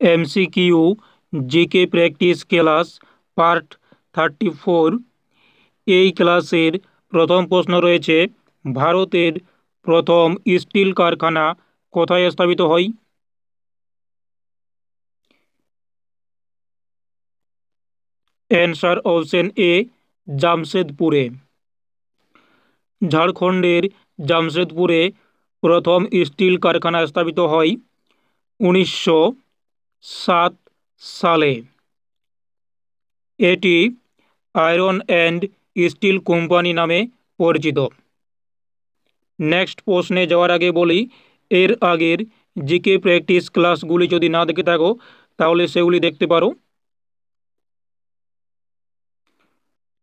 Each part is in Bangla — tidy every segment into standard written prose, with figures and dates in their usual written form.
एमसीकिউ জিকে প্র্যাকটিস ক্লাস পার্ট 34। এই ক্লাসের প্রথম প্রশ্ন রয়েছে, ভারতের প্রথম স্টিল কারখানা কোথায় স্থাপিত হয়? অ্যান্সার অপশন এ, জামশেদপুরে। ঝাড়খণ্ডের জামশেদপুরে প্রথম স্টিল কারখানা স্থাপিত হয় 1907 সালে। এটি আয়রন অ্যান্ড স্টিল কোম্পানি নামে পরিচিত। নেক্সট প্রশ্নে যাওয়ার আগে বলি, এর আগের জিকে প্র্যাকটিস ক্লাসগুলি যদি না দেখে থাকো তাহলে সেগুলি দেখতে পারো।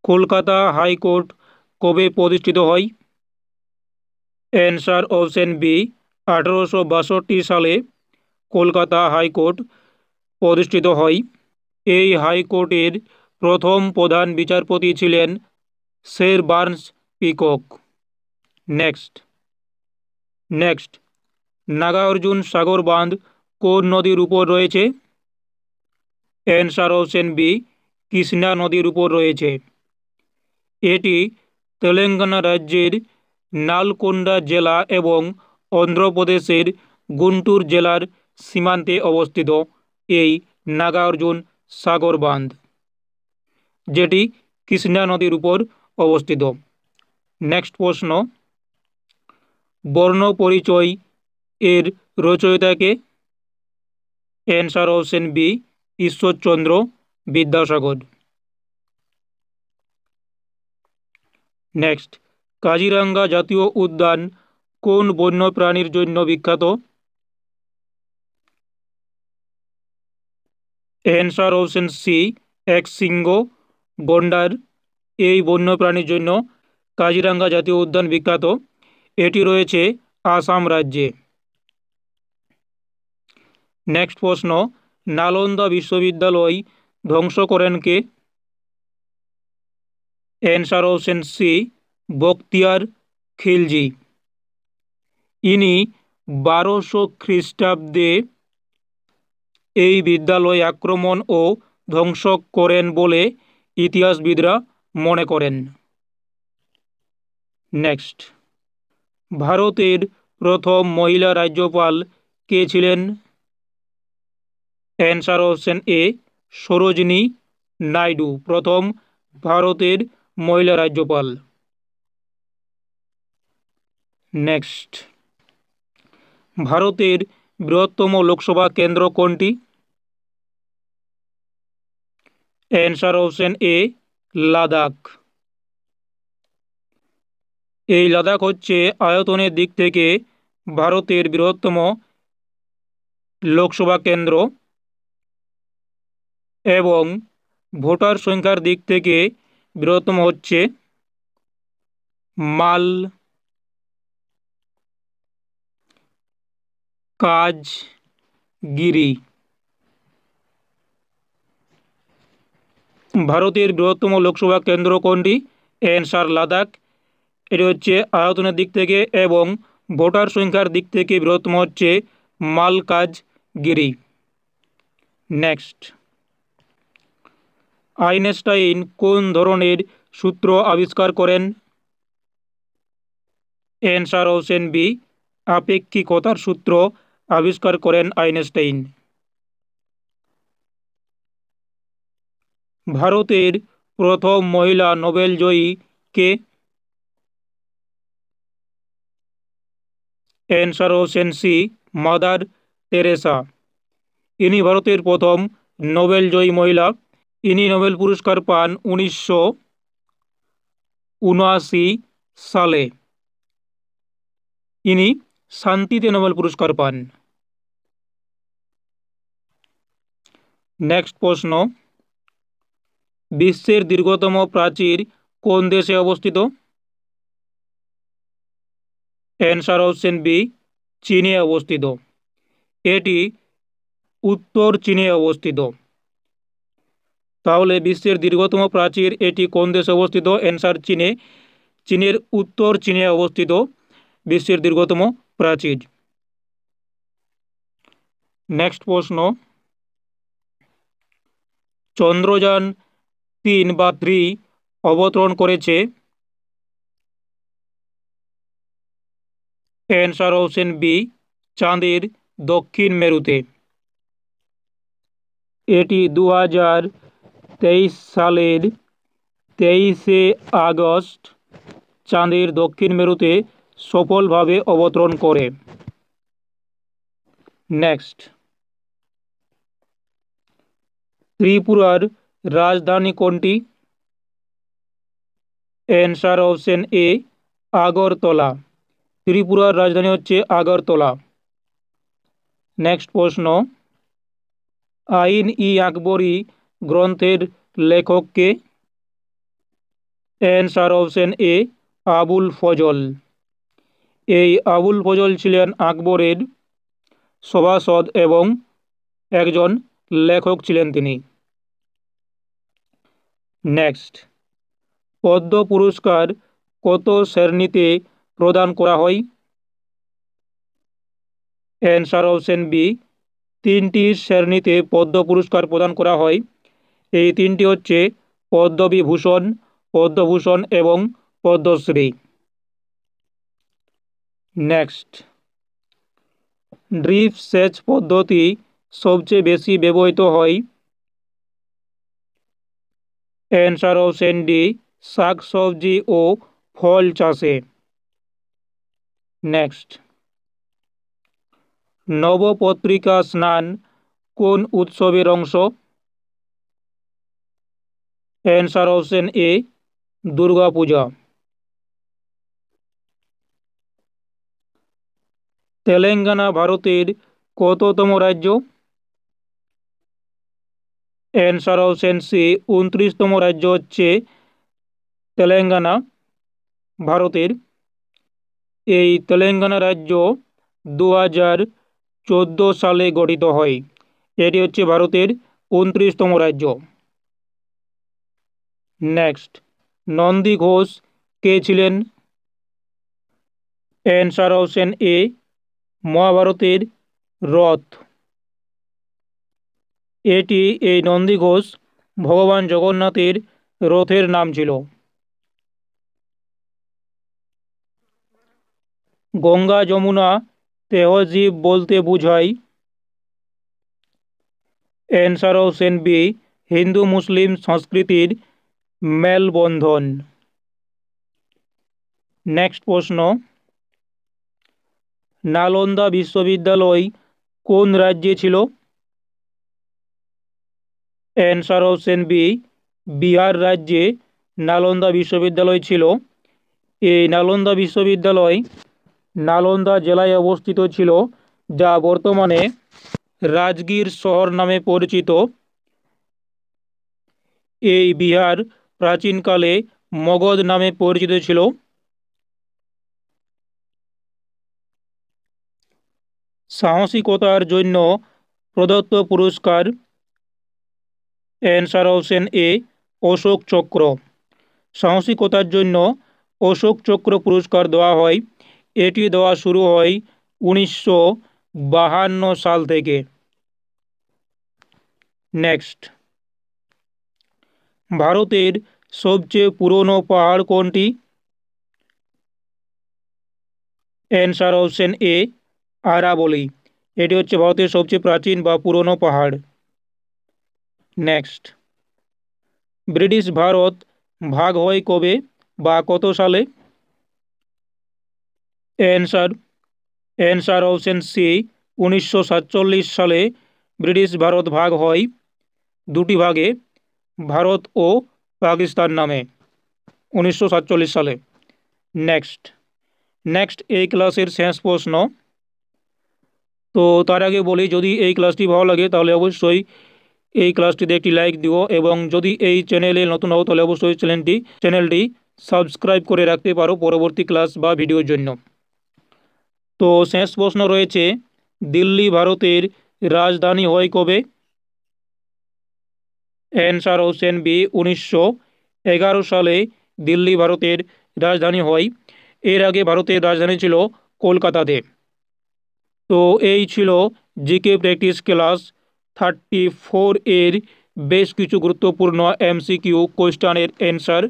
কলকাতা হাইকোর্ট কবে প্রতিষ্ঠিত হয়? অ্যান্সার অপশন বি, 1862 সালে কলকাতা হাইকোর্ট প্রতিষ্ঠিত হয়। এই হাইকোর্টের প্রথম প্রধান বিচারপতি ছিলেন sir Barnes Peacock. Next Nagarjuna Sagar বাঁধ কোন নদীর উপর রয়েছে? অ্যান্সার অপশন বি, কৃষ্ণা নদীর উপর রয়েছে। এটি তেলেঙ্গানা রাজ্যের নালকোন্ডা জেলা এবং অন্ধ্রপ্রদেশের গুন্টুর জেলার সীমান্তে অবস্থিত এই নাগার্জুন সাগর বাঁধ, যেটি কৃষ্ণা নদীর উপর অবস্থিত। নেক্সট প্রশ্ন, বর্ণ পরিচয় এর রচয়িতাকে? Answer option B, Ishwarchandra Vidyasagar. Next, Kaziranga জাতীয় উদ্যান কোন বন্যপ্রাণীর জন্য বিখ্যাত? অ্যান্সার অপশন সি, একশৃঙ্গ গন্ডার। এই বন্যপ্রাণীর জন্য কাজিরাঙ্গা জাতীয় উদ্যান বিখ্যাত। এটি রয়েছে আসাম রাজ্যে। নেক্সট প্রশ্ন, নালন্দা বিশ্ববিদ্যালয় ধ্বংস করেন কে? Answer option C, Bakhtiyar Khilji. ইনি 1200 খ্রিস্টাব্দে এই বিদ্যালয় আক্রমণ ও ধ্বংস করেন বলে ইতিহাসবিদরা মনে করেন। নেক্সট, ভারতের প্রথম মহিলা রাজ্যপাল কে ছিলেন? অ্যান্সার অপশন এ, সরোজিনী নাইডু প্রথম ভারতের মহিলা রাজ্যপাল। নেক্সট, ভারতের বৃহত্তম লোকসভা কেন্দ্র কোনটি? অ্যান্সার অপশন এ, লাদাখ। এই লাদাখ হচ্ছে আয়তনের দিক থেকে ভারতের বৃহত্তম লোকসভা কেন্দ্র এবং ভোটার সংখ্যার দিক থেকে বৃহত্তম হচ্ছে মালকাজগিরি। ভারতের বৃহত্তম লোকসভা কেন্দ্র কোনটি? অ্যান্সার লাদাখ। এটি হচ্ছে আয়তনের দিক থেকে এবং ভোটার সংখ্যার দিক থেকে বৃহত্তম হচ্ছে মালকাজগিরি। নেক্সট, আইনস্টাইন কোন ধরনের সূত্র আবিষ্কার করেন? অ্যান্সার অপশন বি, আপেক্ষিকতার সূত্র আবিষ্কার করেন আইনস্টাইন। ভারতের প্রথম মহিলা নোবেল জয়ী কে? Answer option C, Mother Teresa. ইনি ভারতের প্রথম নোবেল জয়ী মহিলা। ইনি নোবেল পুরস্কার পান 1979 সালে। ইনি শান্তিতে নোবেল পুরস্কার পান। নেক্সট প্রশ্ন, বিশ্বের দীর্ঘতম প্রাচীর কোন দেশে অবস্থিত? অ্যান্সার অপশন বি, চীনে অবস্থিত। এটি উত্তর চীনে অবস্থিত। তাহলে বিশ্বের দীর্ঘতম প্রাচীর এটি কোন দেশে অবস্থিত? অ্যান্সার চীনে। চীনের উত্তর চীনে অবস্থিত বিশ্বের দীর্ঘতম প্রাচীর। নেক্সট প্রশ্ন, চন্দ্রযান 3 বা 3 অবতরণ করেছে? অ্যান্সার অপশন বি, চাঁদের দক্ষিণ মেরুতে। এটি 2023 সালের 23শে আগস্ট চাঁদের দক্ষিণ মেরুতে সফলভাবে অবতরণ করে। নেক্সট, ত্রিপুরার রাজধানী কোনটি? অ্যান্সার অপশন এ, আগরতলা। ত্রিপুরার রাজধানী হচ্ছে আগরতলা। নেক্সট প্রশ্ন, আইন-ই আকবরী গ্রন্থের লেখক কে? Answer option A, Abul Fazl. এই আবুল ফজল ছিলেন আকবরের সভাসদ এবং একজন লেখক ছিলেন তিনি। নেক্সট, পদ্ম পুরস্কার কত শ্রেণীতে প্রদান করা হয়? অ্যান্সার অপশন বি, 3টি শ্রেণীতে পদ্ম পুরস্কার প্রদান করা হয়। এই 3টি হচ্ছে পদ্মবিভূষণ, পদ্মভূষণ এবং পদ্মশ্রী। নেক্সট, ড্রিপ সেচ পদ্ধতি সবচেয়ে বেশি ব্যবহৃত হয়? অ্যান্সার অপশন ডি, শাকসবজি ও ফল চাষে। নেক্সট, নবপত্রিকা স্নান কোন উৎসবের অংশ? অ্যান্সার অপশন এ, দুর্গাপূজা। তেলেঙ্গানা ভারতের কততম রাজ্য? অ্যান্সার অপশন সি, 29তম রাজ্য হচ্ছে তেলেঙ্গানা ভারতের। এই তেলেঙ্গানা রাজ্য 2014 সালে গঠিত হয়। এটি হচ্ছে ভারতের 29তম রাজ্য। নেক্সট, নন্দী ঘোষ কে ছিলেন? অ্যান্সার অপশন এ, মহাভারতের রথ। এই নন্দী ঘোষ ভগবান জগন্নাথের রথের নাম ছিল। গঙ্গা যমুনা তেহজিব বলতে বোঝায়? অ্যান্সার অপশন বি, হিন্দু মুসলিম সংস্কৃতির মেলবন্ধন। নেক্সট প্রশ্ন, নালন্দা বিশ্ববিদ্যালয় কোন রাজ্যে ছিল? অ্যান্সার অপশন বি, বিহার রাজ্যে নালন্দা বিশ্ববিদ্যালয় ছিল। এই নালন্দা বিশ্ববিদ্যালয় নালন্দা জেলায় অবস্থিত ছিল, যা বর্তমানে রাজগীর শহর নামে পরিচিত। এই বিহার প্রাচীনকালে মগধ নামে পরিচিত ছিল। সাহসিকতার জন্য প্রদত্ত পুরস্কার? অ্যান্সার অপশন এ, অশোক চক্র। সাহসিকতার জন্য অশোক চক্র পুরস্কার দেওয়া হয়। এটি দেওয়া শুরু হয় 1952 সাল থেকে। নেক্সট, ভারতের সবচেয়ে পুরনো পাহাড় কোনটি? অ্যান্সার অপশন এ, আরাবলি। এটি হচ্ছে ভারতের সবচেয়ে প্রাচীন বা পুরনো পাহাড়। নেক্সট, ব্রিটিশ ভারত ভাগ হয় কবে বা কত সালে? অ্যান্সার অপশন সি, 1947 সালে ব্রিটিশ ভারত ভাগ হয় দুটি ভাগে, ভারত ও পাকিস্তান নামে, 1947 সালে। নেক্সট এই ক্লাসের শেষ প্রশ্ন। তো তার আগে বলি, যদি এই ক্লাসটি ভালো লাগে তাহলে অবশ্যই এই ক্লাসটিতে একটি লাইক দিও, এবং যদি এই চ্যানেলে নতুন হও তাহলে অবশ্যই চ্যানেলটি সাবস্ক্রাইব করে রাখতে পারো পরবর্তী ক্লাস বা ভিডিওর জন্য। তো শেষ প্রশ্ন রয়েছে, দিল্লি ভারতের রাজধানী হয় কবে? অ্যান্সার অপশন বি, 1911 সালে দিল্লি ভারতের রাজধানী হয়। এর আগে ভারতের রাজধানী ছিল কলকাতাতে। তো এই ছিল জিকে প্র্যাকটিস ক্লাস 34 এর বেশ কিছু গুরুত্বপূর্ণ এমসিকিউ কোয়েশ্চেনের অ্যান্সার